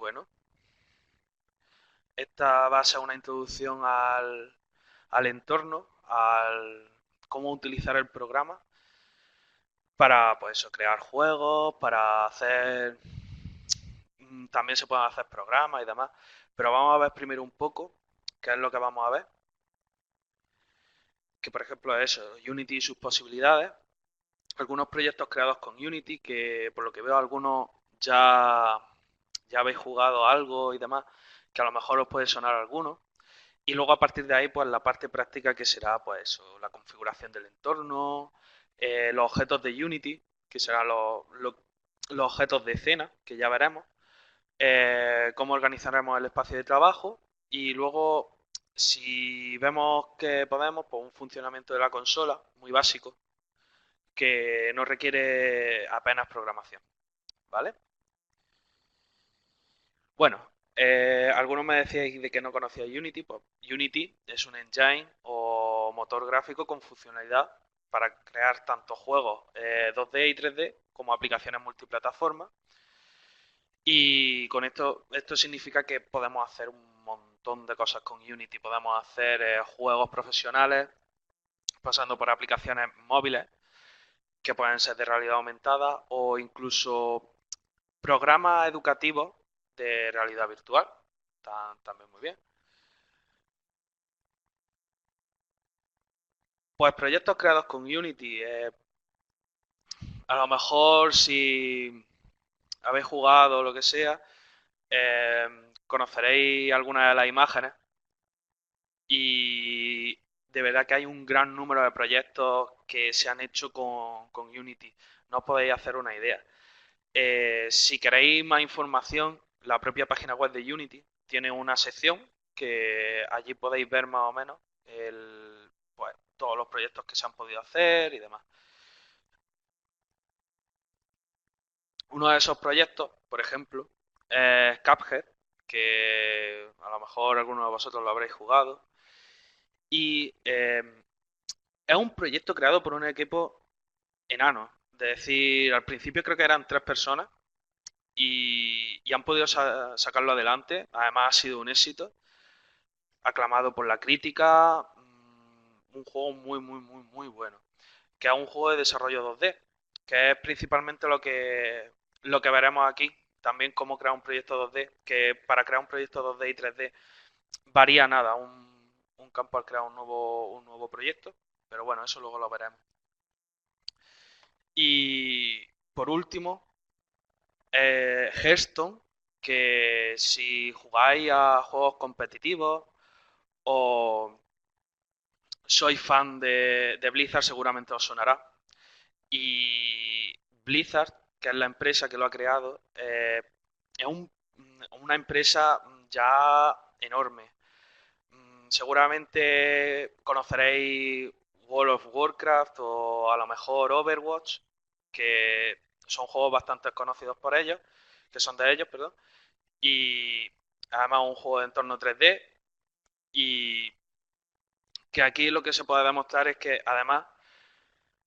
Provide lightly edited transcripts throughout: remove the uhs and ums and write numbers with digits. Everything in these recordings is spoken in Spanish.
bueno. Esta va a ser una introducción al entorno, al cómo utilizar el programa para, pues eso, crear juegos, para hacer... También se pueden hacer programas y demás. Pero vamos a ver primero un poco qué es lo que vamos a ver. Que por ejemplo es eso, Unity y sus posibilidades. Algunos proyectos creados con Unity que por lo que veo algunos ya habéis jugado algo y demás, que a lo mejor os puede sonar alguno. Y luego a partir de ahí, pues la parte práctica que será, pues eso, la configuración del entorno, los objetos de Unity, que serán los objetos de escena, que ya veremos, cómo organizaremos el espacio de trabajo y luego, si vemos que podemos, pues un funcionamiento de la consola muy básico, que no requiere apenas programación, ¿vale? Bueno, algunos me decíais de que no conocía Unity. Pues Unity es un engine o motor gráfico con funcionalidad para crear tanto juegos 2D y 3D como aplicaciones multiplataforma. Y con esto significa que podemos hacer un montón de cosas con Unity. Podemos hacer juegos profesionales pasando por aplicaciones móviles que pueden ser de realidad aumentada o incluso programas educativos de realidad virtual. También muy bien. Pues proyectos creados con Unity. A lo mejor si habéis jugado o lo que sea, eh, conoceréis algunas de las imágenes y de verdad que hay un gran número de proyectos que se han hecho con Unity. No os podéis hacer una idea. Si queréis más información, la propia página web de Unity tiene una sección que allí podéis ver más o menos pues, todos los proyectos que se han podido hacer y demás. Uno de esos proyectos, por ejemplo, es Cuphead, que a lo mejor algunos de vosotros lo habréis jugado. Y es un proyecto creado por un equipo enano. Es decir, al principio creo que eran 3 personas y han podido sacarlo adelante. Además ha sido un éxito, aclamado por la crítica. Un juego muy, muy, muy, muy bueno. Que es un juego de desarrollo 2D, que es principalmente lo que veremos aquí. También cómo crear un proyecto 2D, que para crear un proyecto 2D y 3D varía nada, un campo al crear un nuevo proyecto, pero bueno, eso luego lo veremos. Y por último, Hearthstone, que si jugáis a juegos competitivos o sois fan de Blizzard seguramente os sonará. Y Blizzard, que es la empresa que lo ha creado, es una empresa ya enorme. Seguramente conoceréis World of Warcraft o a lo mejor Overwatch, que son juegos bastante conocidos por ellos, que son de ellos, perdón. Y además un juego de entorno 3D y que aquí lo que se puede demostrar es que además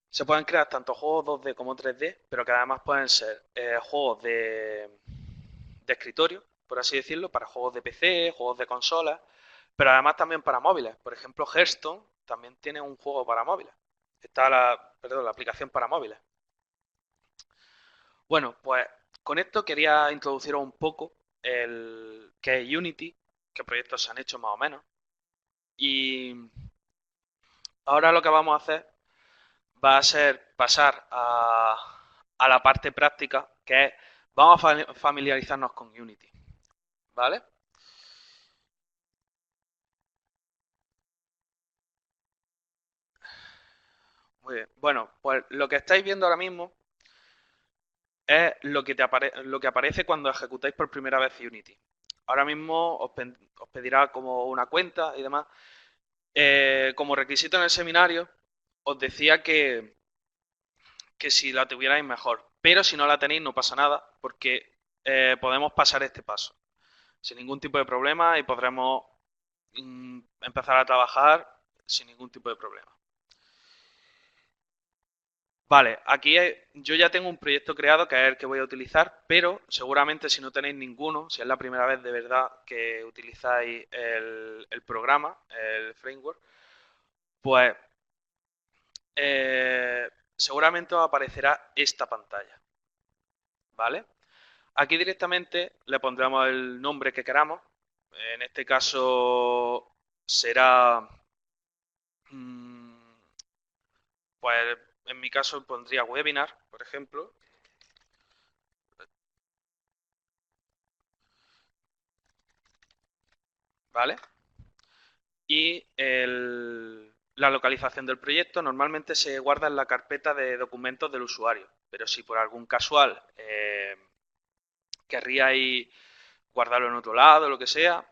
se pueden crear tanto juegos 2D como 3D, pero que además pueden ser juegos de escritorio, por así decirlo, para juegos de PC, juegos de consolas, pero además también para móviles. Por ejemplo, Hearthstone también tiene un juego para móviles. Está la aplicación para móviles. Bueno, pues con esto quería introduciros un poco el qué es Unity, qué proyectos se han hecho más o menos. Y ahora lo que vamos a hacer va a ser pasar a la parte práctica, que es, vamos a familiarizarnos con Unity, ¿vale? Muy bien. Bueno, pues lo que estáis viendo ahora mismo es lo que aparece cuando ejecutáis por primera vez Unity. Ahora mismo os pedirá como una cuenta y demás. Como requisito en el seminario, os decía que si la tuvierais mejor. Pero si no la tenéis, no pasa nada, porque podemos pasar este paso sin ningún tipo de problema y podremos empezar a trabajar sin ningún tipo de problema. Vale, aquí yo ya tengo un proyecto creado que es el que voy a utilizar, pero seguramente si no tenéis ninguno, si es la primera vez de verdad que utilizáis el programa, el framework, pues eh, seguramente os aparecerá esta pantalla, ¿vale? Aquí directamente le pondremos el nombre que queramos. En este caso será, mm, pues en mi caso pondría webinar, por ejemplo, ¿vale? Y la localización del proyecto normalmente se guarda en la carpeta de documentos del usuario, pero si por algún casual querríais guardarlo en otro lado, lo que sea,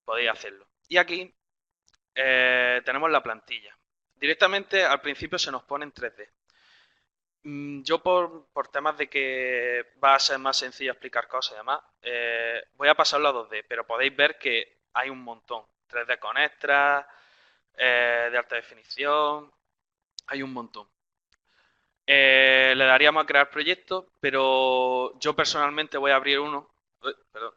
podéis hacerlo. Y aquí tenemos la plantilla. Directamente al principio se nos pone en 3D. Yo por temas de que va a ser más sencillo explicar cosas y demás, voy a pasarlo a 2D, pero podéis ver que hay un montón. 3D con extras, de alta definición, hay un montón. Le daríamos a crear proyectos, pero yo personalmente voy a abrir uno. Perdón.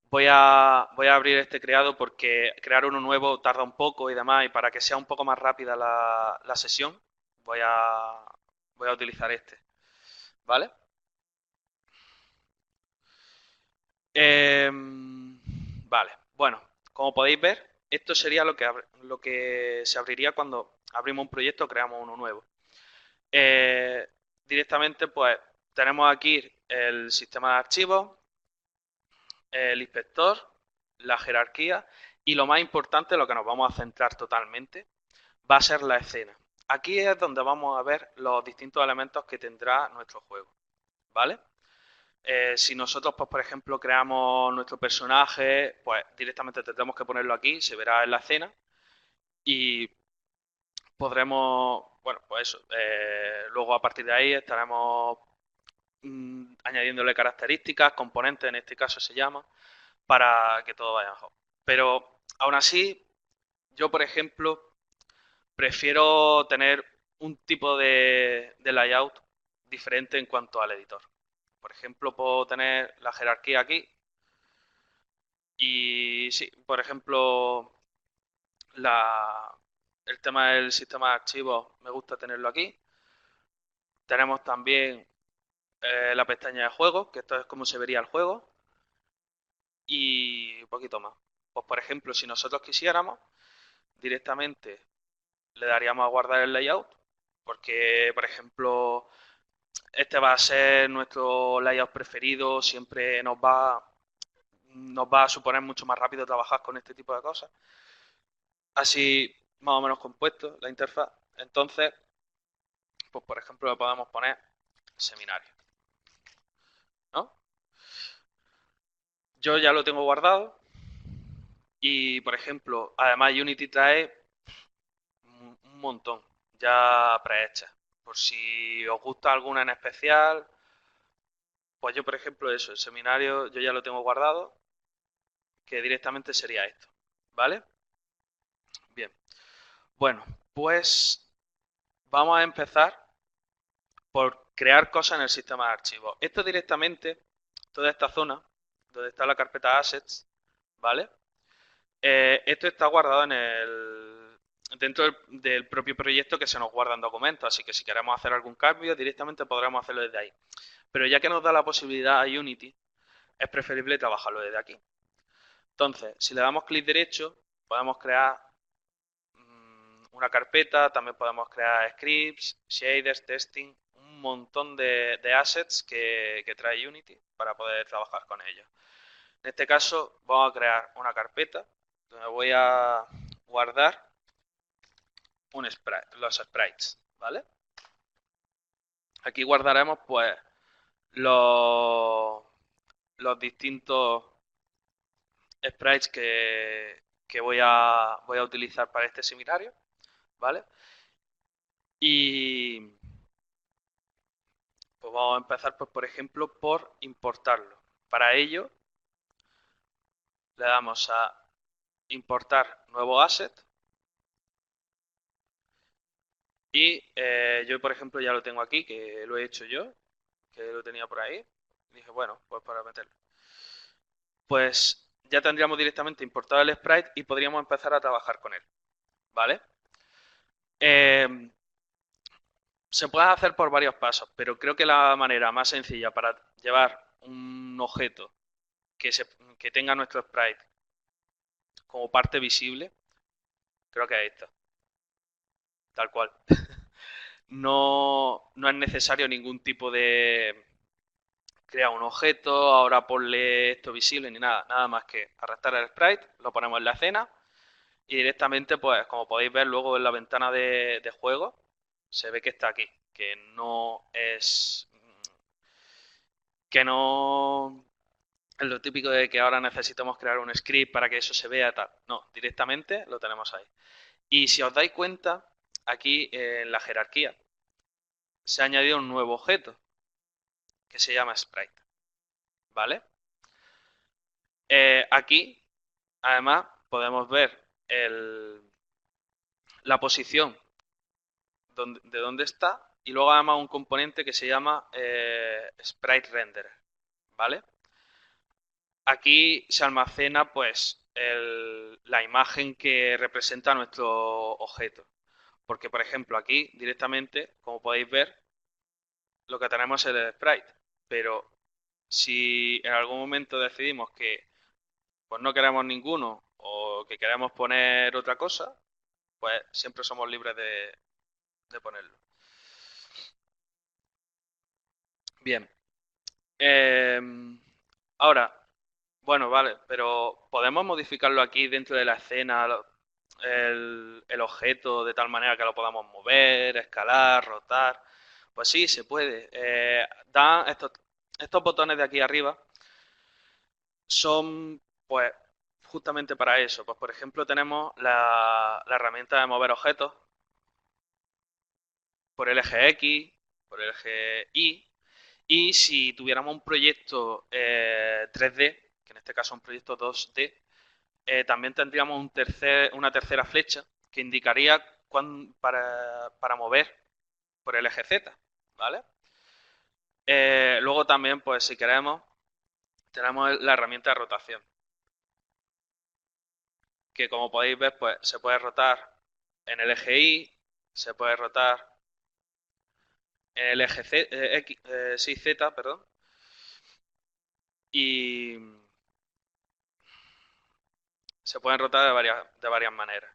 Voy a abrir este creado porque crear uno nuevo tarda un poco y demás, y para que sea un poco más rápida la sesión, voy a, voy a utilizar este. ¿Vale? Vale, bueno, como podéis ver, esto sería lo que se abriría cuando abrimos un proyecto o creamos uno nuevo. Eh, Directamente, pues tenemos aquí el sistema de archivos, el inspector, la jerarquía y lo más importante, lo que nos vamos a centrar totalmente, va a ser la escena. Aquí es donde vamos a ver los distintos elementos que tendrá nuestro juego, ¿vale? Si nosotros, pues, por ejemplo, creamos nuestro personaje, pues directamente tendremos que ponerlo aquí, se verá en la escena y podremos, bueno, pues eso, luego a partir de ahí estaremos añadiéndole características, componentes en este caso se llama, para que todo vaya mejor. Pero aún así, yo, por ejemplo, prefiero tener un tipo de layout diferente en cuanto al editor. Por ejemplo, puedo tener la jerarquía aquí. Y sí, por ejemplo, la, el tema del sistema de archivos me gusta tenerlo aquí. Tenemos también la pestaña de juegos, que esto es como se vería el juego, y un poquito más. Pues por ejemplo, si nosotros quisiéramos, directamente le daríamos a guardar el layout, porque por ejemplo, este va a ser nuestro layout preferido, siempre nos va a suponer mucho más rápido trabajar con este tipo de cosas. Así más o menos compuesto la interfaz. Entonces, pues por ejemplo le podemos poner seminario, ¿no? Yo ya lo tengo guardado y por ejemplo, además Unity trae un montón ya prehechas. Por si os gusta alguna en especial, pues yo por ejemplo eso, el seminario yo ya lo tengo guardado, que directamente sería esto, ¿vale? Bien, bueno, pues vamos a empezar por crear cosas en el sistema de archivos. Esto directamente, toda esta zona, donde está la carpeta Assets, ¿vale? Esto está guardado dentro del propio proyecto que se nos guarda en documentos, así que si queremos hacer algún cambio, directamente podremos hacerlo desde ahí. Pero ya que nos da la posibilidad a Unity, es preferible trabajarlo desde aquí. Entonces, si le damos clic derecho, podemos crear una carpeta, también podemos crear scripts, shaders, testing, un montón de assets que trae Unity para poder trabajar con ellos. En este caso vamos a crear una carpeta donde voy a guardar los sprites, ¿vale? Aquí guardaremos pues los, los distintos sprites que voy a utilizar para este seminario, ¿vale? Y pues vamos a empezar, pues, por ejemplo, por importarlo. Para ello, le damos a importar nuevo asset Y yo, por ejemplo, ya lo tengo aquí, que lo he hecho yo, que lo tenía por ahí. Dije, bueno, pues para meterlo. Pues ya tendríamos directamente importado el sprite y podríamos empezar a trabajar con él, ¿vale? Eh, Se puede hacer por varios pasos, pero creo que la manera más sencilla para llevar un objeto que, que tenga nuestro sprite como parte visible, creo que es esta, tal cual. No es necesario ningún tipo de crear un objeto, ahora ponle esto visible ni nada, nada más que arrastrar el sprite, lo ponemos en la escena y directamente, pues como podéis ver luego en la ventana de juego, se ve que está aquí, que no es lo típico de que ahora necesitamos crear un script para que eso se vea tal. No, directamente lo tenemos ahí. Y si os dais cuenta, aquí en la jerarquía se ha añadido un nuevo objeto que se llama sprite, ¿vale? Aquí, además, podemos ver la posición de dónde está y luego además un componente que se llama sprite renderer, ¿vale? Aquí se almacena pues la imagen que representa nuestro objeto. Porque, por ejemplo, aquí directamente, como podéis ver, lo que tenemos es el sprite. Pero si en algún momento decidimos que pues no queremos ninguno o que queremos poner otra cosa, pues siempre somos libres de ponerlo. Bien. Eh, Ahora, bueno, vale, pero ¿podemos modificarlo aquí dentro de la escena, el objeto, de tal manera que lo podamos mover, escalar, rotar? Pues sí, se puede. Estos botones de aquí arriba son, pues, justamente para eso. Pues, por ejemplo, tenemos la herramienta de mover objetos por el eje X, por el eje Y, y si tuviéramos un proyecto 3D, que en este caso es un proyecto 2D, también tendríamos una tercera flecha que indicaría para mover por el eje Z, ¿vale? Luego también, pues si queremos, tenemos la herramienta de rotación, que como podéis ver, pues se puede rotar en el eje Y, se puede rotar en el eje sí, Z, perdón, y se pueden rotar de varias maneras.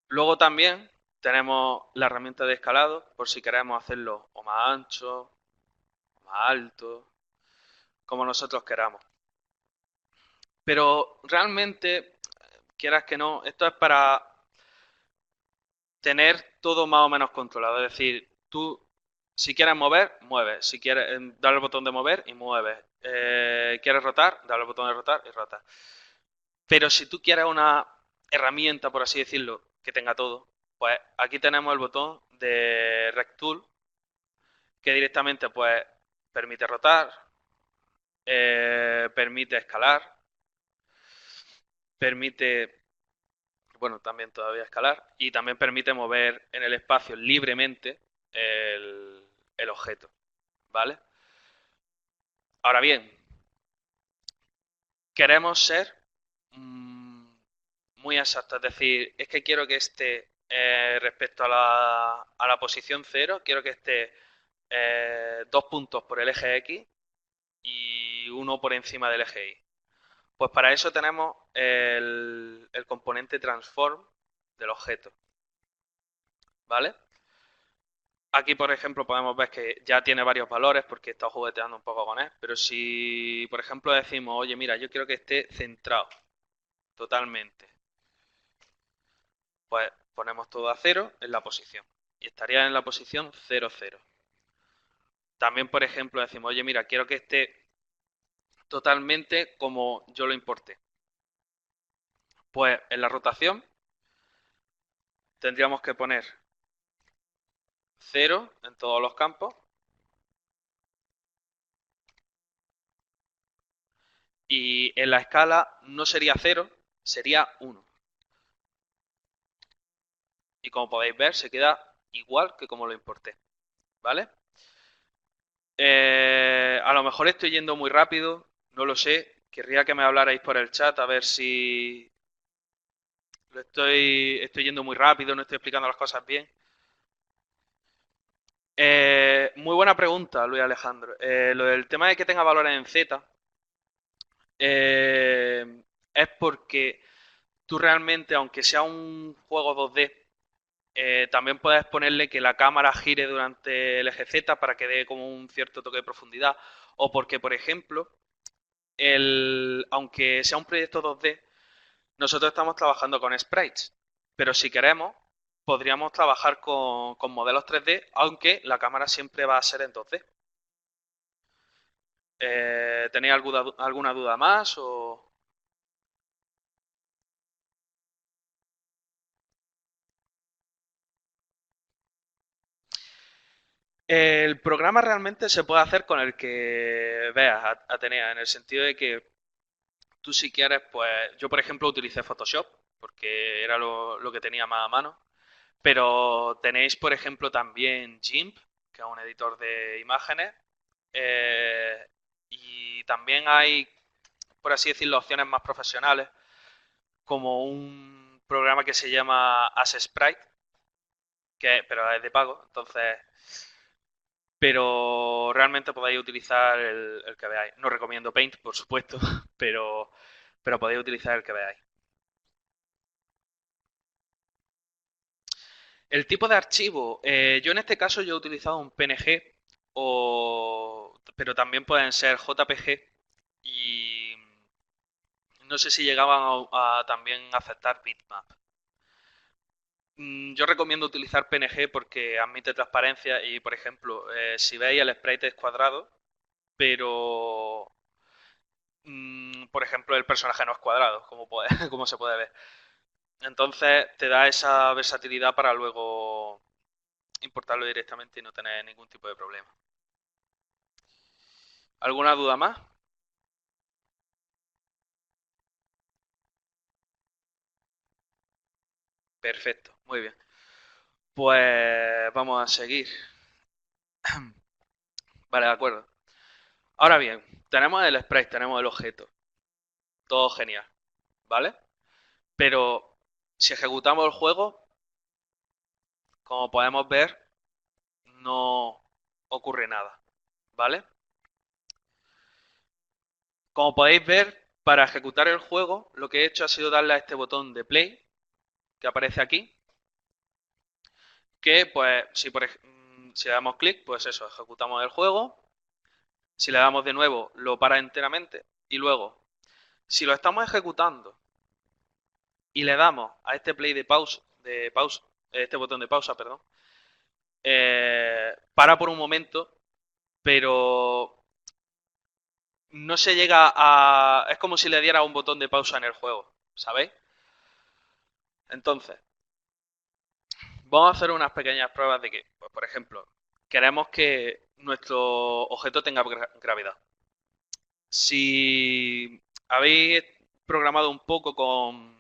Luego también tenemos la herramienta de escalado, por si queremos hacerlo o más ancho, o más alto, como nosotros queramos. Pero realmente, quieras que no, esto es para tener todo más o menos controlado. Es decir, tú, si quieres mover, mueves. Si quieres dar el botón de mover y mueves. Quieres rotar, dale el botón de rotar y rotas. Pero si tú quieres una herramienta, por así decirlo, que tenga todo, pues aquí tenemos el botón de Rect Tool, que directamente pues permite rotar, permite escalar, permite, bueno, también todavía escalar, y también permite mover en el espacio libremente el objeto, ¿vale? Ahora bien, queremos ser mm, muy exactos, es decir, es que quiero que esté respecto a la posición cero, quiero que esté 2 puntos por el eje X y uno por encima del eje Y. Pues para eso tenemos el componente transform del objeto, ¿vale? Aquí, por ejemplo, podemos ver que ya tiene varios valores porque he estado jugueteando un poco con él, pero si, por ejemplo, decimos, oye, mira, yo quiero que esté centrado totalmente, pues ponemos todo a cero en la posición y estaría en la posición 0, 0. También, por ejemplo, decimos, oye, mira, quiero que esté totalmente como yo lo importé. Pues en la rotación tendríamos que poner 0 en todos los campos y en la escala no sería 0, sería 1. Y como podéis ver, se queda igual que como lo importé, ¿vale? A lo mejor estoy yendo muy rápido, no lo sé. Querría que me hablarais por el chat a ver si estoy yendo muy rápido, no estoy explicando las cosas bien. Muy buena pregunta, Luis Alejandro. Lo del tema de que tenga valores en Z es porque tú realmente, aunque sea un juego 2D, también puedes ponerle que la cámara gire durante el eje Z para que dé como un cierto toque de profundidad. O porque, por ejemplo, aunque sea un proyecto 2D, nosotros estamos trabajando con sprites. Pero si queremos, podríamos trabajar con modelos 3D, aunque la cámara siempre va a ser en 2D. ¿Tenéis alguna duda más? El programa realmente se puede hacer con el que veas, Atenea, en el sentido de que tú si quieres, pues yo por ejemplo utilicé Photoshop porque era lo que tenía más a mano, pero tenéis por ejemplo también GIMP, que es un editor de imágenes, eh, y también hay, por así decirlo, opciones más profesionales, como un programa que se llama AsSprite, pero es de pago, entonces, pero realmente podéis utilizar el que veáis. No recomiendo Paint, por supuesto, pero, pero podéis utilizar el que veáis. El tipo de archivo, yo en este caso yo he utilizado un PNG, pero también pueden ser JPG y no sé si llegaban a también aceptar bitmap. Yo recomiendo utilizar PNG porque admite transparencia y, por ejemplo, si veis el sprite es cuadrado, pero, por ejemplo, el personaje no es cuadrado, como se puede ver. Entonces te da esa versatilidad para luego importarlo directamente y no tener ningún tipo de problema. ¿Alguna duda más? Perfecto, muy bien. Pues vamos a seguir. Vale, de acuerdo. Ahora bien, tenemos el sprite, tenemos el objeto. Todo genial, ¿vale? Pero si ejecutamos el juego, como podemos ver, no ocurre nada, ¿vale? Como podéis ver, para ejecutar el juego, lo que he hecho ha sido darle a este botón de play que aparece aquí, que pues si le damos clic, pues eso, ejecutamos el juego. Si le damos de nuevo, lo para enteramente. Y luego, si lo estamos ejecutando y le damos a este play de pausa, este botón de pausa, perdón, para por un momento, pero no se llega a... Es como si le diera un botón de pausa en el juego, ¿sabéis? Entonces, vamos a hacer unas pequeñas pruebas de que, pues, por ejemplo, queremos que nuestro objeto tenga gravedad. Si habéis programado un poco con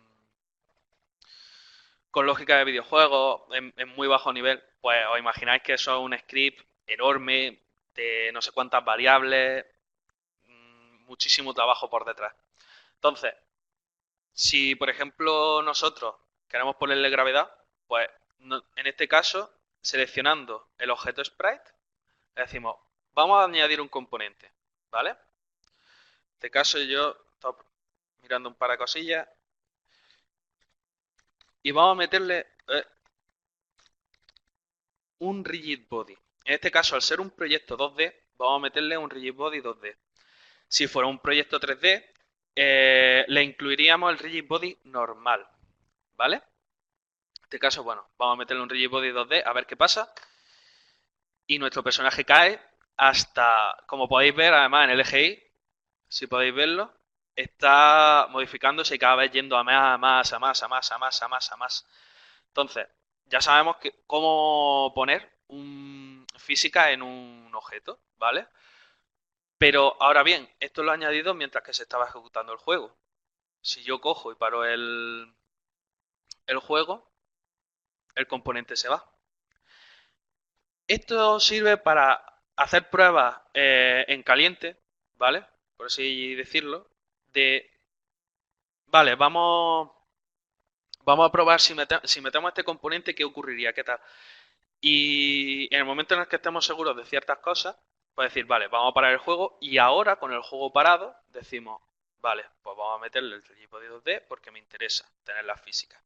lógica de videojuegos en muy bajo nivel, pues os imagináis que eso es un script enorme de no sé cuántas variables, muchísimo trabajo por detrás. Entonces, si por ejemplo nosotros queremos ponerle gravedad, pues en este caso, seleccionando el objeto sprite, le decimos, vamos a añadir un componente, ¿vale? En este caso yo estoy mirando un par de cosillas y vamos a meterle un rigid body. En este caso, al ser un proyecto 2D, vamos a meterle un rigid body 2D. Si fuera un proyecto 3D, le incluiríamos el rigid body normal, ¿vale? En este caso, bueno, vamos a meterle un rigid body 2D a ver qué pasa. Y nuestro personaje cae hasta, como podéis ver, además en el eje Y, si podéis verlo, está modificándose y cada vez yendo a más, a más, a más, a más, a más, a más, a más. Entonces, ya sabemos cómo poner física en un objeto, ¿vale? Pero ahora bien, esto lo he añadido mientras que se estaba ejecutando el juego. Si yo cojo y paro el juego, el componente se va. Esto sirve para hacer pruebas en caliente, ¿vale? Por así decirlo, de, vale, vamos a probar si metemos este componente, ¿qué ocurriría? ¿Qué tal? Y en el momento en el que estemos seguros de ciertas cosas, pues decir, vale, vamos a parar el juego y ahora con el juego parado decimos, vale, pues vamos a meterle el trípode 2D porque me interesa tener la física.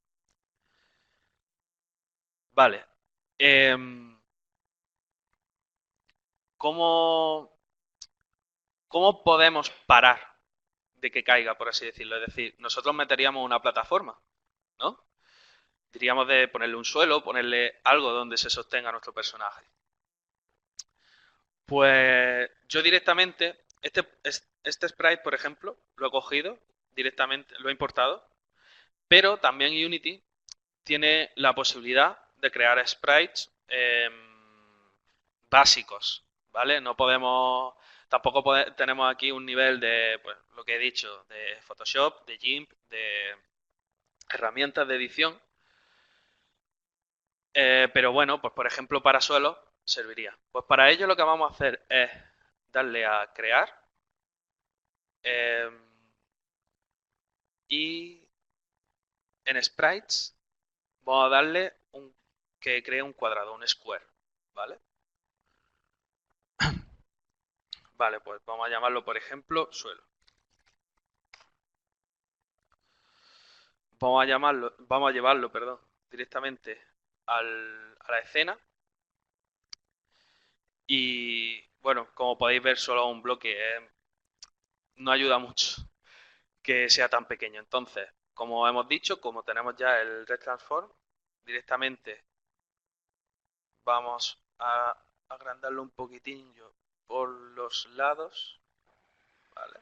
Vale. ¿Cómo, ¿Cómo podemos parar de que caiga, por así decirlo? Es decir, nosotros meteríamos una plataforma, ¿no? Diríamos de ponerle un suelo, ponerle algo donde se sostenga nuestro personaje. Pues yo directamente, este sprite, por ejemplo, lo he cogido directamente, lo he importado, pero también Unity tiene la posibilidad de crear sprites básicos, ¿vale? No podemos, tampoco tenemos aquí un nivel de, pues, lo que he dicho, de Photoshop, de GIMP, de herramientas de edición, pero bueno, pues por ejemplo para suelos serviría. Pues para ello lo que vamos a hacer es darle a crear eh, y en sprites vamos a darle que cree un cuadrado, un square, ¿vale? Vale, pues vamos a llamarlo, por ejemplo, suelo. Vamos a llevarlo, perdón, directamente a la escena. Y bueno, como podéis ver, solo un bloque no ayuda mucho que sea tan pequeño. Entonces, como hemos dicho, como tenemos ya el Red Transform, directamente vamos a agrandarlo un poquitín por los lados. Vale.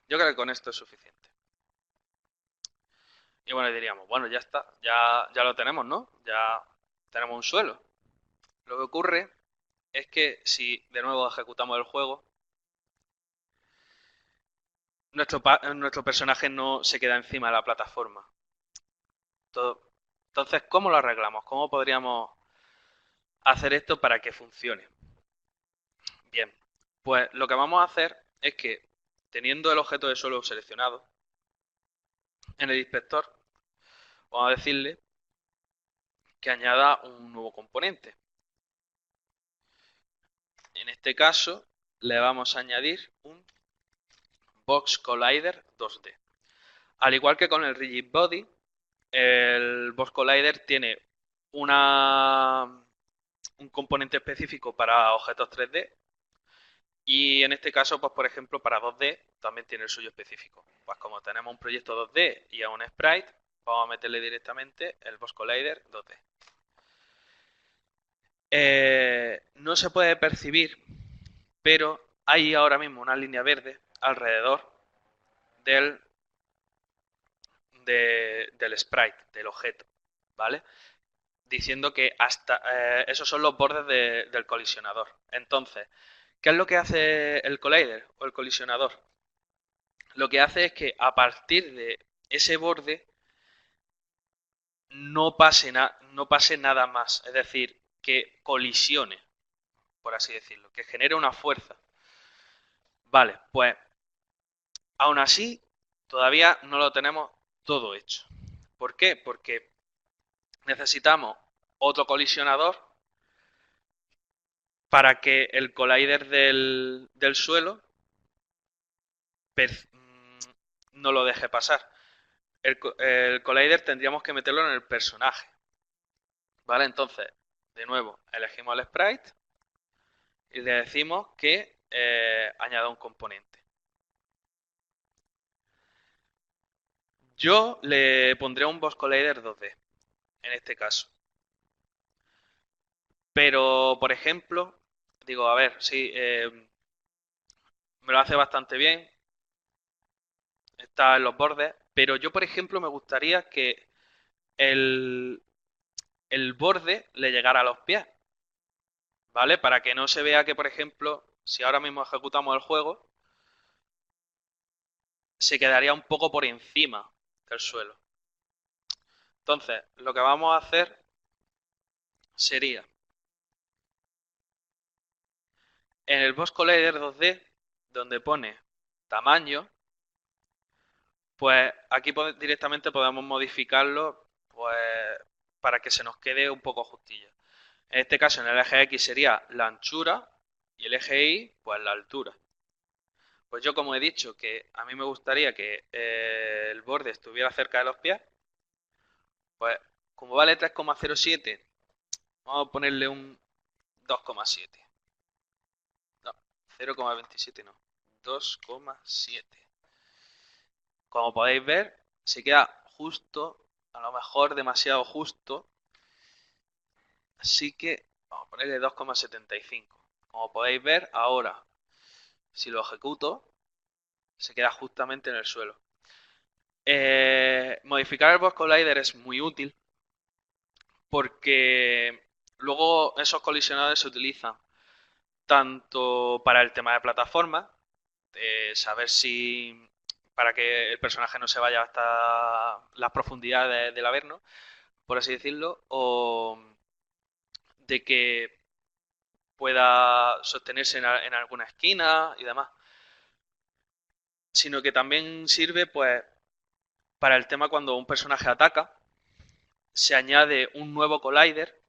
Yo creo que con esto es suficiente. Y bueno, diríamos, bueno, ya está, ya lo tenemos, ¿no? Ya tenemos un suelo. Lo que ocurre es que si de nuevo ejecutamos el juego, nuestro personaje no se queda encima de la plataforma. Entonces, ¿cómo lo arreglamos? ¿Cómo podríamos hacer esto para que funcione? Bien, pues lo que vamos a hacer es que, teniendo el objeto de suelo seleccionado, en el inspector, vamos a decirle que añada un nuevo componente. En este caso, le vamos a añadir un Box Collider 2D. Al igual que con el Rigid Body, el Box Collider tiene un componente específico para objetos 3D y en este caso, pues por ejemplo, para 2D también tiene el suyo específico. Pues como tenemos un proyecto 2D y a un sprite, vamos a meterle directamente el Box Collider 2D. No se puede percibir, pero hay ahora mismo una línea verde alrededor del, del sprite, del objeto, ¿vale? Diciendo que hasta esos son los bordes del colisionador. Entonces, ¿qué es lo que hace el collider o el colisionador? Lo que hace es que a partir de ese borde no pase nada más, es decir, que colisione, por así decirlo, que genere una fuerza. Vale, pues aún así todavía no lo tenemos todo hecho. ¿Por qué? Porque necesitamos otro colisionador para que el collider del suelo no lo deje pasar. El collider tendríamos que meterlo en el personaje. ¿Vale? Entonces, de nuevo, elegimos el sprite y le decimos que añada un componente. Yo le pondré un Box Collider 2D, en este caso. Pero, por ejemplo, digo, a ver, sí, me lo hace bastante bien, está en los bordes, pero yo, por ejemplo, me gustaría que el, el borde le llegara a los pies, ¿vale? Para que no se vea que, por ejemplo, si ahora mismo ejecutamos el juego, se quedaría un poco por encima del suelo. Entonces, lo que vamos a hacer sería, en el Box Collider 2D, donde pone tamaño, pues aquí directamente podemos modificarlo pues, para que se nos quede un poco justillo. En este caso, en el eje X sería la anchura y el eje Y, pues la altura. Pues yo, como he dicho, que a mí me gustaría que el borde estuviera cerca de los pies, pues como vale 3,07, vamos a ponerle un 2,7. No, 0,27 no, 2,7. Como podéis ver, se queda justo, a lo mejor demasiado justo, así que vamos a ponerle 2,75. Como podéis ver, ahora, si lo ejecuto, se queda justamente en el suelo. Modificar el Box Collider es muy útil porque luego esos colisionadores se utilizan tanto para el tema de plataforma, de saber si para que el personaje no se vaya hasta las profundidades del Averno, por así decirlo, o de que pueda sostenerse en alguna esquina y demás, sino que también sirve pues para el tema cuando un personaje ataca, se añade un nuevo collider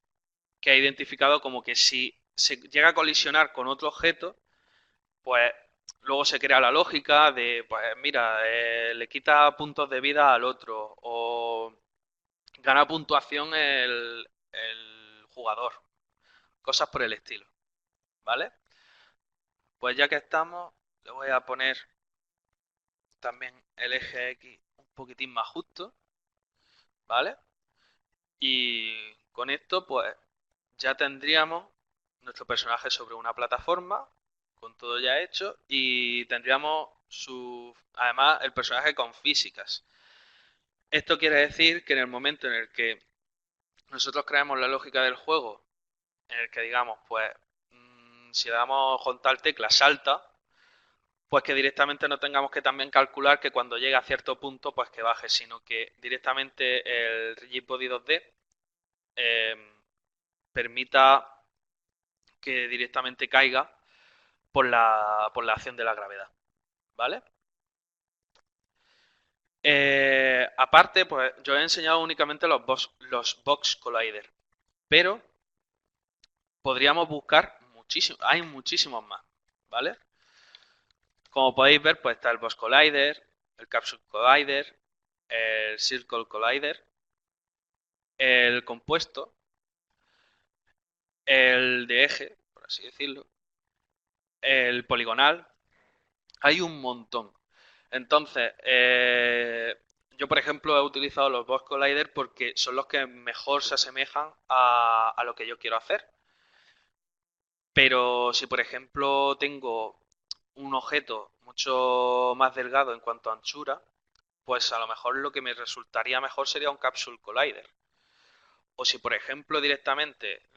que ha identificado como que si se llega a colisionar con otro objeto, pues luego se crea la lógica de, pues mira, le quita puntos de vida al otro o gana puntuación el jugador, cosas por el estilo, ¿vale? Pues ya que estamos, le voy a poner también el eje X un poquitín más justo, ¿vale? Y con esto, pues ya tendríamos nuestro personaje sobre una plataforma con todo ya hecho y tendríamos además el personaje con físicas. Esto quiere decir que en el momento en el que nosotros creamos la lógica del juego, en el que digamos, pues si le damos con tal tecla salta, pues que directamente no tengamos que también calcular que cuando llegue a cierto punto, pues que baje, sino que directamente el Rigid Body 2D permita que directamente caiga por la acción de la gravedad, ¿vale? Aparte, pues yo he enseñado únicamente los Box Collider, pero podríamos buscar muchísimos, hay muchísimos más, ¿vale? Como podéis ver, pues está el Box Collider, el Capsule Collider, el Circle Collider, el compuesto, el de eje, por así decirlo, el poligonal, hay un montón. Entonces, yo por ejemplo he utilizado los Box Collider porque son los que mejor se asemejan a lo que yo quiero hacer. Pero si por ejemplo tengo un objeto mucho más delgado en cuanto a anchura, pues a lo mejor lo que me resultaría mejor sería un Capsule Collider. O si por ejemplo directamente,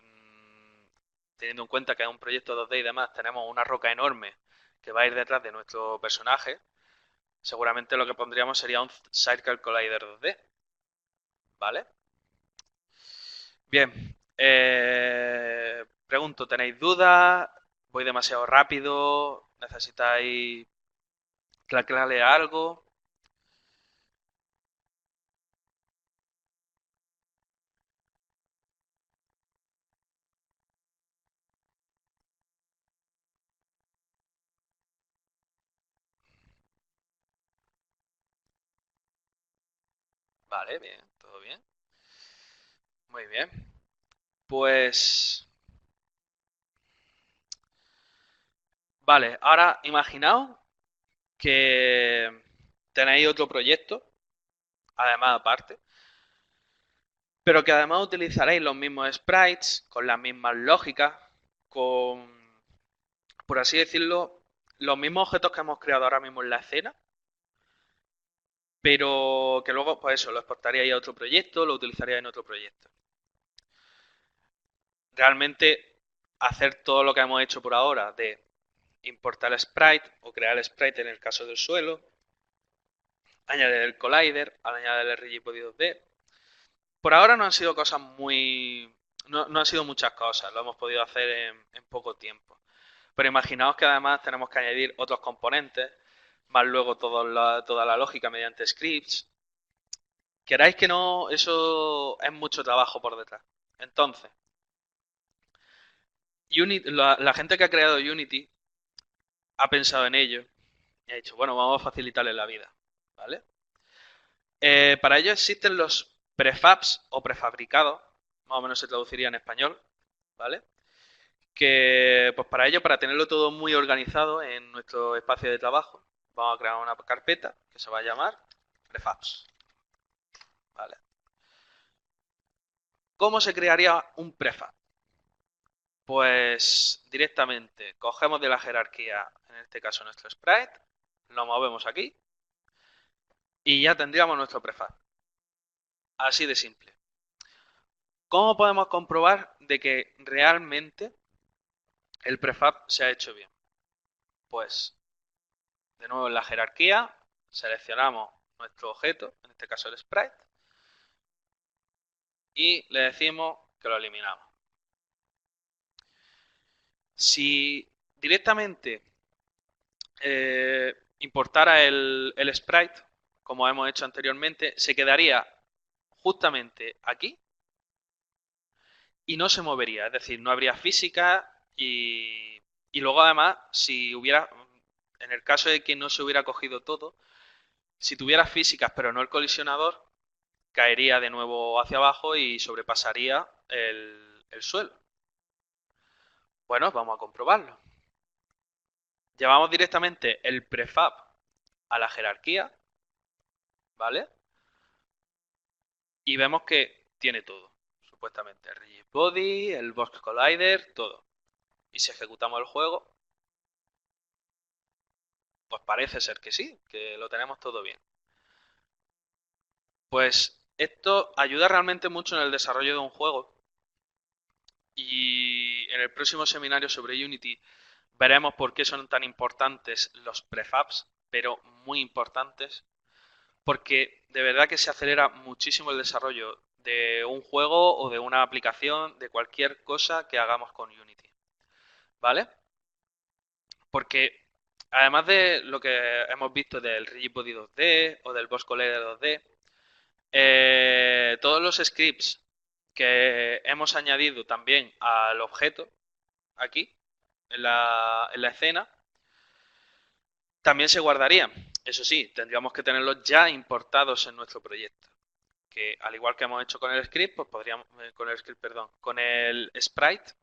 teniendo en cuenta que es un proyecto 2D y demás, tenemos una roca enorme que va a ir detrás de nuestro personaje, seguramente lo que pondríamos sería un Circle Collider 2D, ¿vale? Bien, pregunto, ¿tenéis dudas? ¿Voy demasiado rápido? ¿Necesitáis que aclare algo? Vale, bien, todo bien. Muy bien. Pues, vale, ahora imaginaos que tenéis otro proyecto, además aparte, pero que además utilizaréis los mismos sprites, con las mismas lógicas, con, por así decirlo, los mismos objetos que hemos creado ahora mismo en la escena, pero que luego, pues eso, lo exportaríais a otro proyecto, lo utilizaríais en otro proyecto. Realmente, hacer todo lo que hemos hecho por ahora de importar el sprite o crear el sprite en el caso del suelo, añadir el collider, añadir el rigid body 2D, Por ahora no han sido cosas muy... No han sido muchas cosas, lo hemos podido hacer en poco tiempo. Pero imaginaos que además tenemos que añadir otros componentes, más luego toda la lógica mediante scripts. Queráis que no, eso es mucho trabajo por detrás. Entonces, la gente que ha creado Unity ha pensado en ello y ha dicho, bueno, vamos a facilitarle la vida, ¿vale? Para ello existen los prefabs o prefabricados, más o menos se traduciría en español, ¿vale? Que pues para ello, para tenerlo todo muy organizado en nuestro espacio de trabajo, vamos a crear una carpeta que se va a llamar prefabs, ¿vale? ¿Cómo se crearía un prefab? Pues directamente cogemos de la jerarquía, en este caso nuestro sprite, lo movemos aquí y ya tendríamos nuestro prefab. Así de simple. ¿Cómo podemos comprobar de que realmente el prefab se ha hecho bien? Pues, de nuevo en la jerarquía, seleccionamos nuestro objeto, en este caso el sprite, y le decimos que lo eliminamos. Si directamente importara el sprite, como hemos hecho anteriormente, se quedaría justamente aquí y no se movería, es decir, no habría física y luego además, si hubiera, en el caso de que no se hubiera cogido todo, si tuviera físicas pero no el colisionador, caería de nuevo hacia abajo y sobrepasaría el suelo. Bueno, vamos a comprobarlo. Llevamos directamente el prefab a la jerarquía, ¿vale? Y vemos que tiene todo, supuestamente. El rigid body, el box collider, todo. Y si ejecutamos el juego, pues parece ser que sí, que lo tenemos todo bien. Pues esto ayuda realmente mucho en el desarrollo de un juego. Y en el próximo seminario sobre Unity veremos por qué son tan importantes los prefabs, pero muy importantes, porque de verdad que se acelera muchísimo el desarrollo de un juego o de una aplicación, de cualquier cosa que hagamos con Unity. ¿Vale? Porque además de lo que hemos visto del Rigid Body 2D o del Boss Collider 2D, todos los scripts que hemos añadido también al objeto, aquí, en la escena, también se guardarían. Eso sí, tendríamos que tenerlos ya importados en nuestro proyecto. Que al igual que hemos hecho con el script, pues podríamos, con el script, perdón, con el sprite,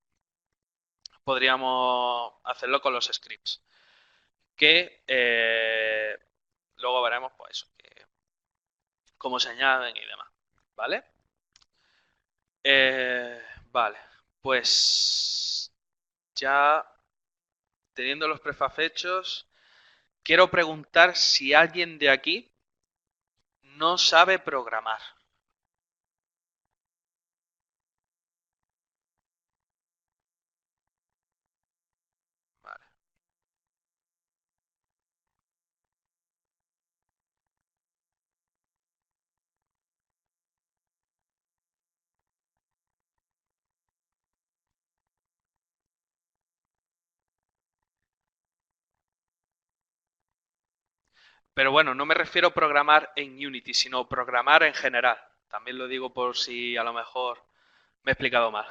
podríamos hacerlo con los scripts. Que luego veremos, pues eso, cómo se añaden y demás. ¿Vale? Vale, pues ya teniendo los prefab hechos, quiero preguntar si alguien de aquí no sabe programar. Vale. Pero bueno, no me refiero a programar en Unity, sino programar en general. También lo digo por si a lo mejor me he explicado mal.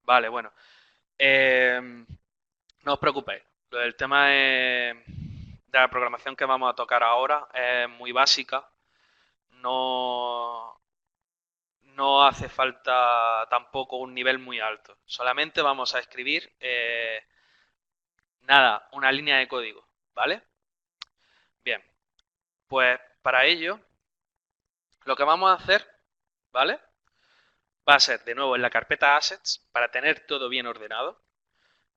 Vale, bueno. No os preocupéis. El tema de la programación que vamos a tocar ahora es muy básica. No, no hace falta tampoco un nivel muy alto. Solamente vamos a escribir, nada, una línea de código, ¿vale? Bien, pues para ello, lo que vamos a hacer, ¿vale? Va a ser, de nuevo, en la carpeta Assets, para tener todo bien ordenado,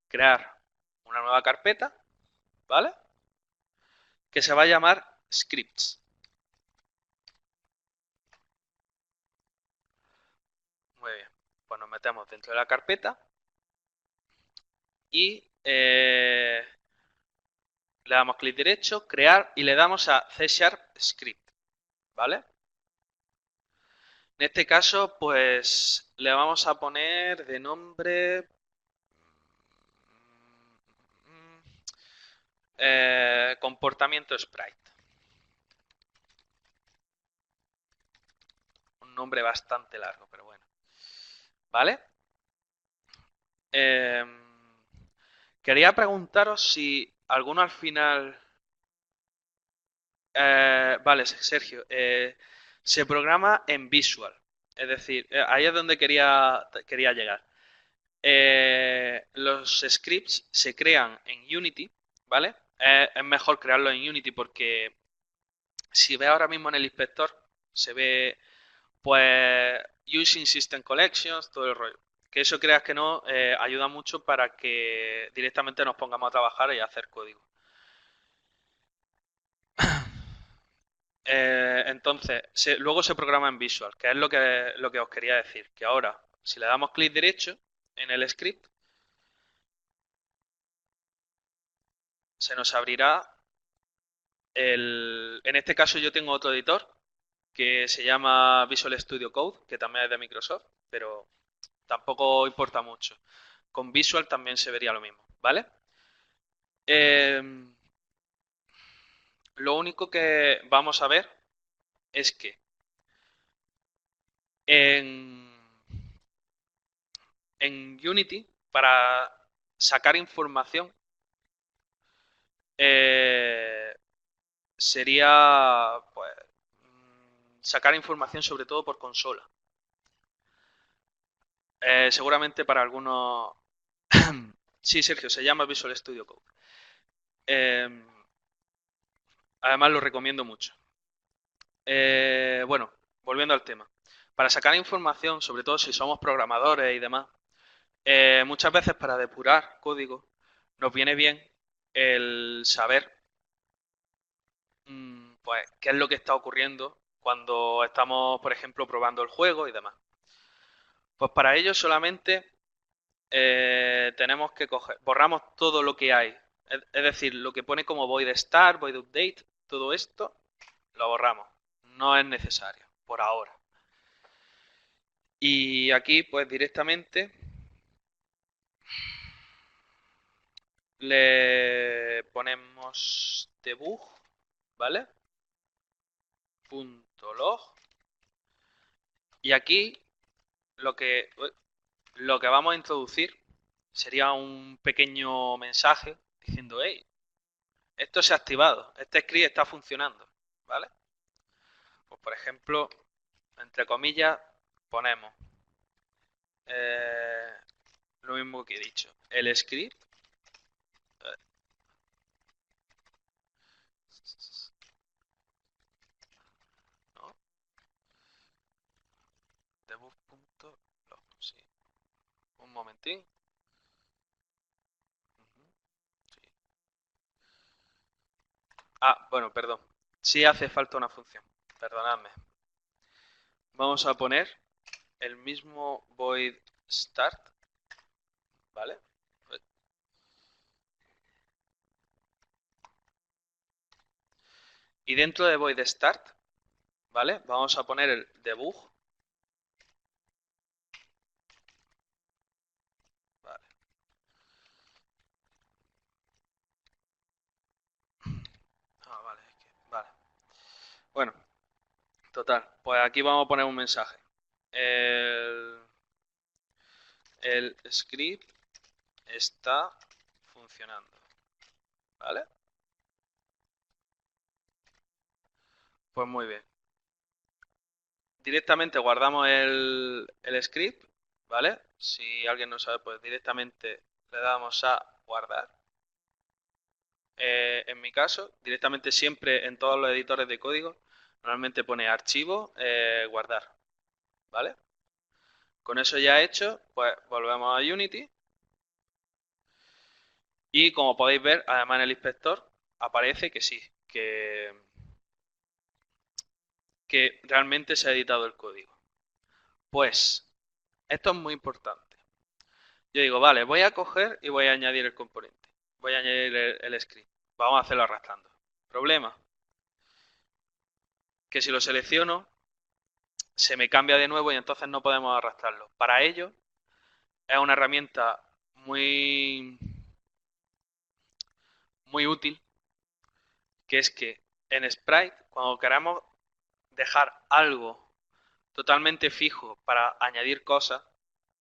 crear una nueva carpeta, ¿vale? Que se va a llamar Scripts. Muy bien. pues nos metemos dentro de la carpeta y le damos clic derecho, crear y le damos a C# Script, ¿vale? En este caso, pues le vamos a poner de nombre comportamiento sprite. Un nombre bastante largo, pero bueno. ¿Vale? Eh, quería preguntaros si alguno al final... vale, Sergio. Se programa en Visual. Es decir, ahí es donde quería llegar. Los scripts se crean en Unity, ¿vale? Es mejor crearlo en Unity porque si ve ahora mismo en el inspector, se ve pues using system collections, todo el rollo. Que eso creas que no, ayuda mucho para que directamente nos pongamos a trabajar y a hacer código. Entonces, luego se programa en Visual, que es lo que os quería decir. Que ahora, si le damos clic derecho en el script, se nos abrirá en este caso yo tengo otro editor que se llama Visual Studio Code, que también es de Microsoft, pero tampoco importa mucho. Con Visual también se vería lo mismo, ¿vale? Eh, lo único que vamos a ver es que en, en Unity, para sacar información, eh, sería pues, sacar información sobre todo por consola. Seguramente para algunos... sí, Sergio, se llama Visual Studio Code. Eh, además lo recomiendo mucho. Bueno, volviendo al tema. Para sacar información, sobre todo si somos programadores y demás, muchas veces para depurar código nos viene bien el saber pues qué es lo que está ocurriendo cuando estamos, por ejemplo, probando el juego y demás. Pues para ello solamente tenemos que borramos todo lo que hay. Es decir, lo que pone como void start, void update, todo esto lo borramos. No es necesario, por ahora. Y aquí, pues directamente le ponemos debug, ¿vale? .log. Y aquí lo que vamos a introducir sería un pequeño mensaje diciendo, hey, esto se ha activado, este script está funcionando, ¿vale? Pues por ejemplo, entre comillas, ponemos eh, lo mismo que he dicho. El script ¿no? Debug.log, sí. Un momentín. Ujú, sí. Ah, bueno, perdón. Sí hace falta una función. Perdonadme. Vamos a poner el mismo void start, ¿vale? Y dentro de void start, ¿vale? Vamos a poner el debug. Vale. Ah, vale, vale. Bueno, total. Pues aquí vamos a poner un mensaje. El, el script está funcionando, ¿vale? Pues muy bien. Directamente guardamos el script, ¿vale? Si alguien no sabe, pues directamente le damos a guardar. En mi caso, directamente siempre en todos los editores de código, normalmente pone archivo, guardar, ¿vale? Con eso ya hecho, pues volvemos a Unity y como podéis ver, además en el inspector aparece que sí, que realmente se ha editado el código. Pues Esto es muy importante. Yo digo, vale, voy a coger y voy a añadir el componente. Voy a añadir el script. Vamos a hacerlo arrastrando. Problema, que si lo selecciono, se me cambia de nuevo y entonces no podemos arrastrarlo. Para ello, es una herramienta muy, muy útil, que es que en Sprite, cuando queramos dejar algo totalmente fijo para añadir cosas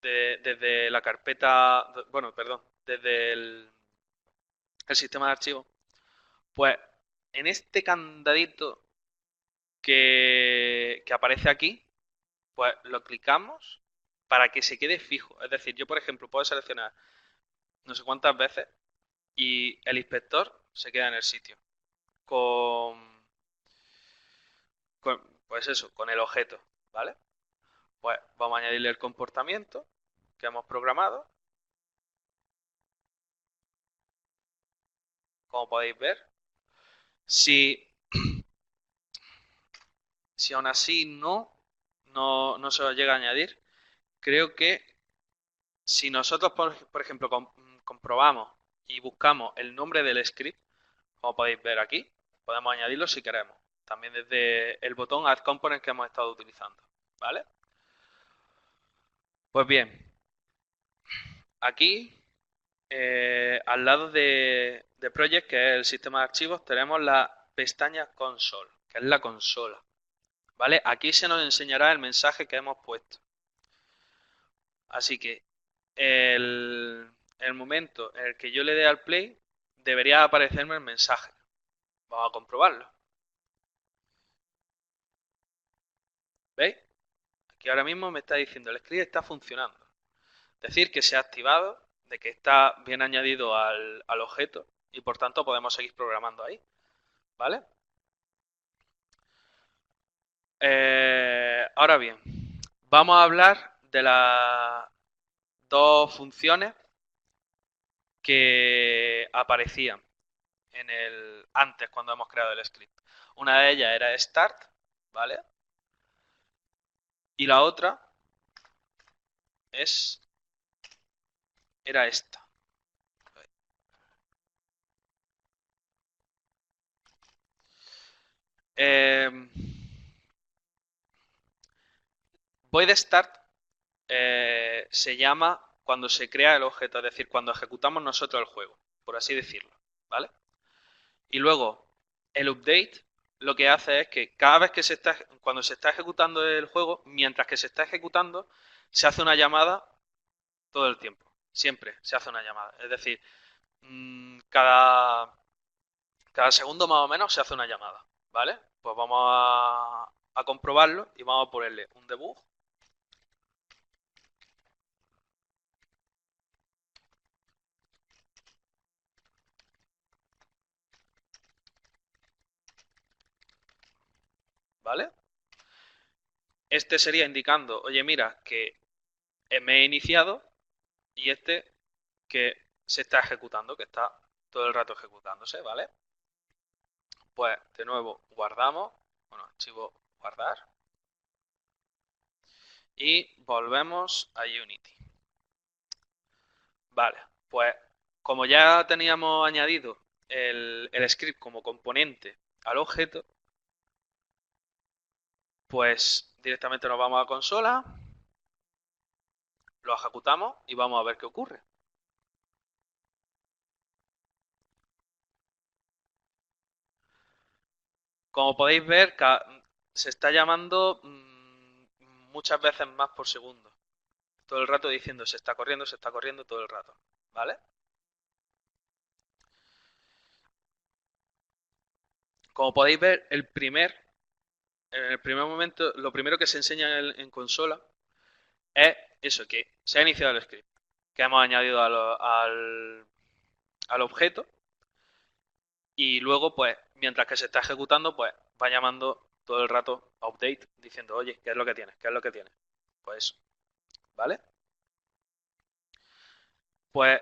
desde la carpeta, bueno, perdón, desde el sistema de archivos, pues en este candadito que aparece aquí, pues lo clicamos para que se quede fijo. Es decir, yo por ejemplo puedo seleccionar no sé cuántas veces y el inspector se queda en el sitio con, pues eso, con el objeto, ¿vale? Pues vamos a añadirle el comportamiento que hemos programado. Como podéis ver, si, si aún así no se os llega a añadir, creo que si nosotros, por ejemplo, comprobamos y buscamos el nombre del script, como podéis ver aquí, podemos añadirlo si queremos. También desde el botón Add Component que hemos estado utilizando. ¿Vale? Pues bien, aquí al lado de Project, que es el sistema de archivos, tenemos la pestaña Console, que es la consola. ¿Vale? Aquí se nos enseñará el mensaje que hemos puesto. Así que el momento en el que yo le dé al play, debería aparecerme el mensaje. Vamos a comprobarlo. ¿Veis? Aquí ahora mismo me está diciendo el script está funcionando. Es decir, que se ha activado, de que está bien añadido al objeto y por tanto podemos seguir programando ahí. ¿Vale? Ahora bien, vamos a hablar de las dos funciones que aparecían antes cuando hemos creado el script. Una de ellas era start, ¿vale? Y la otra era esta. Eh, void start se llama cuando se crea el objeto, es decir, cuando ejecutamos nosotros el juego, por así decirlo, ¿vale? Y luego, el update lo que hace es que cada vez que cuando se está ejecutando el juego, mientras que se está ejecutando, se hace una llamada todo el tiempo. Siempre se hace una llamada. Es decir, cada segundo más o menos se hace una llamada, ¿vale? Pues vamos a comprobarlo y vamos a ponerle un debug, ¿vale? Este sería indicando, oye, mira, que me he iniciado y este que se está ejecutando, que está todo el rato ejecutándose, ¿vale? Pues de nuevo guardamos, bueno, archivo guardar y volvemos a Unity. Vale, pues como ya teníamos añadido el script como componente al objeto, pues directamente nos vamos a consola, lo ejecutamos y vamos a ver qué ocurre. Como podéis ver, se está llamando muchas veces más por segundo. Todo el rato diciendo se está corriendo todo el rato. ¿Vale? Como podéis ver, en el primer momento, lo primero que se enseña en consola es eso, que se ha iniciado el script, que hemos añadido al objeto y luego, pues, mientras que se está ejecutando, pues va llamando todo el rato a update diciendo, oye, ¿qué es lo que tienes? ¿Qué es lo que tienes? Pues eso, ¿vale? Pues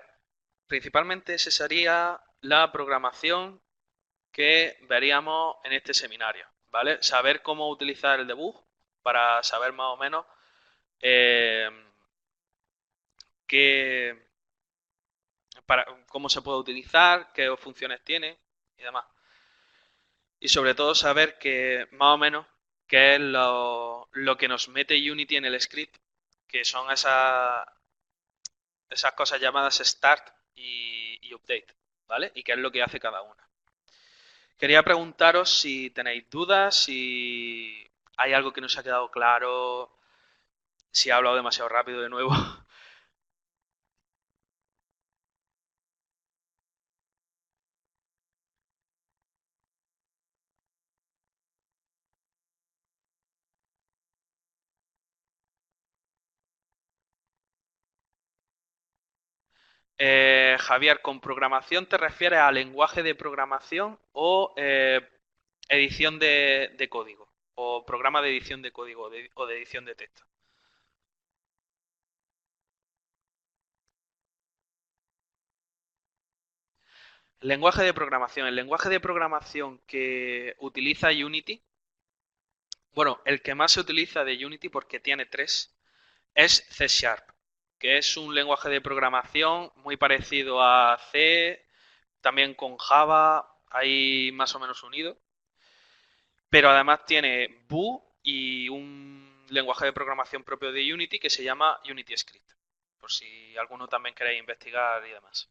principalmente esa sería la programación que veríamos en este seminario, ¿vale? Saber cómo utilizar el debug para saber más o menos eh, qué, cómo se puede utilizar, qué funciones tiene y demás. Y sobre todo saber que más o menos qué es lo que nos mete Unity en el script, que son esas cosas llamadas start y update, ¿vale? Y qué es lo que hace cada una. Quería preguntaros si tenéis dudas, si hay algo que no os ha quedado claro, si he hablado demasiado rápido de nuevo. Javier, ¿con programación te refieres a lenguaje de programación o edición de código? ¿O programa de edición de código o de edición de texto? Lenguaje de programación. El lenguaje de programación que utiliza Unity, bueno, el que más se utiliza de Unity porque tiene tres, es C Sharp, que es un lenguaje de programación muy parecido a C, también con Java, ahí más o menos unido, pero además tiene Vue y un lenguaje de programación propio de Unity que se llama Unity Script, por si alguno también queréis investigar y demás.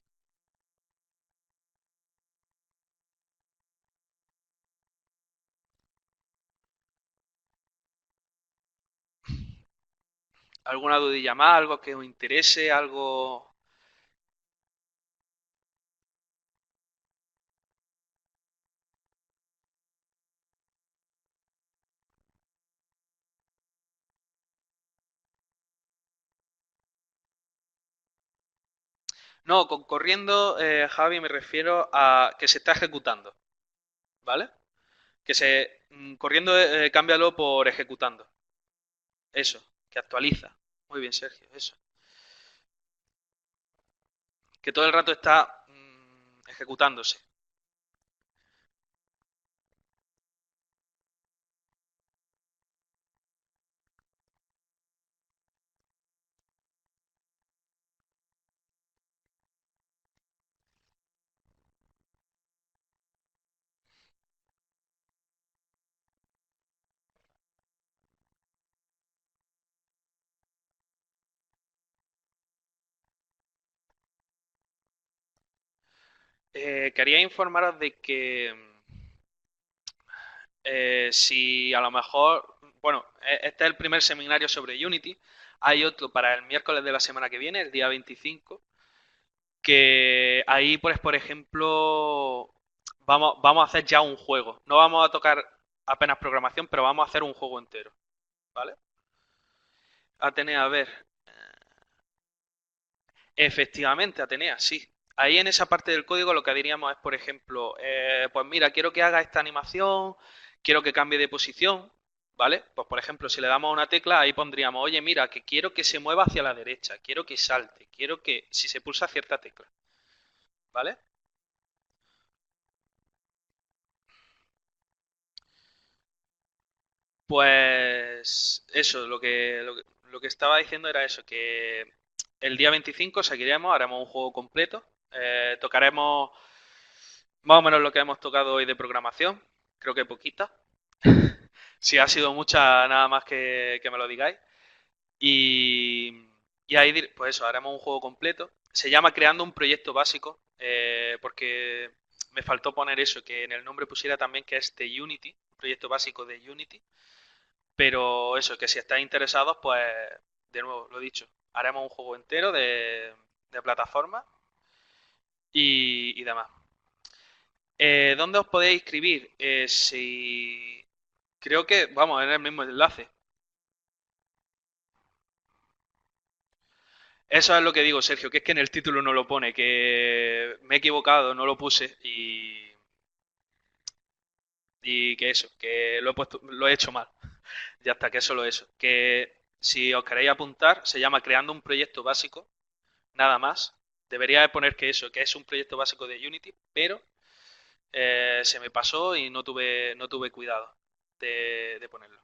¿Alguna dudilla más? ¿Algo que os interese? ¿Algo? No, con corriendo, Javi, me refiero a que se está ejecutando, ¿vale? Que se corriendo, cámbialo por ejecutando. Eso, que actualiza. Muy bien, Sergio, eso. Que todo el rato está ejecutándose. Quería informaros de que si a lo mejor, bueno, este es el primer seminario sobre Unity. Hay otro para el miércoles de la semana que viene, el día 25, que ahí, pues, por ejemplo, vamos a hacer ya un juego. No vamos a tocar apenas programación, pero vamos a hacer un juego entero, ¿vale? Atenea, a ver. Efectivamente, Atenea, sí. Ahí en esa parte del código lo que diríamos es, por ejemplo, pues mira, quiero que haga esta animación, quiero que cambie de posición, ¿vale? Pues por ejemplo, si le damos a una tecla, ahí pondríamos, oye, mira, que quiero que se mueva hacia la derecha, quiero que salte, quiero que, si se pulsa cierta tecla, ¿vale? Pues eso, lo que estaba diciendo era eso, que el día 25 seguiremos, haremos un juego completo, tocaremos más o menos lo que hemos tocado hoy de programación, creo que poquita. Si ha sido mucha, nada más que me lo digáis. Y, y ahí, pues eso, haremos un juego completo. Se llama Creando un proyecto básico, porque me faltó poner eso, que en el nombre pusiera también que es de Unity, un proyecto básico de Unity. Pero eso, que si estáis interesados, pues, de nuevo, lo he dicho, haremos un juego entero de plataforma y demás. ¿Dónde os podéis inscribir? Si creo que, vamos, en el mismo enlace. Eso es lo que digo, Sergio, que es que en el título no lo pone, que me he equivocado, no lo puse y que eso, que lo he puesto, lo he hecho mal. Ya está, que es solo eso. Que si os queréis apuntar, se llama Creando un proyecto básico, nada más. Debería de poner que eso, que es un proyecto básico de Unity, pero se me pasó y no tuve cuidado de ponerlo.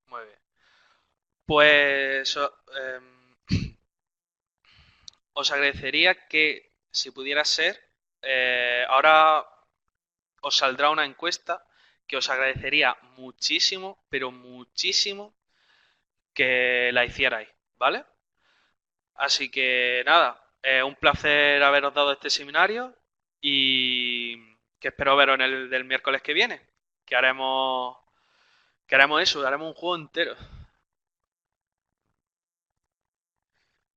Muy bien. Pues os agradecería que, si pudiera ser, ahora os saldrá una encuesta que os agradecería muchísimo, pero muchísimo que la hicierais, ¿vale? Así que nada, un placer haberos dado este seminario y que espero veros en el del miércoles que viene, que haremos eso, haremos un juego entero.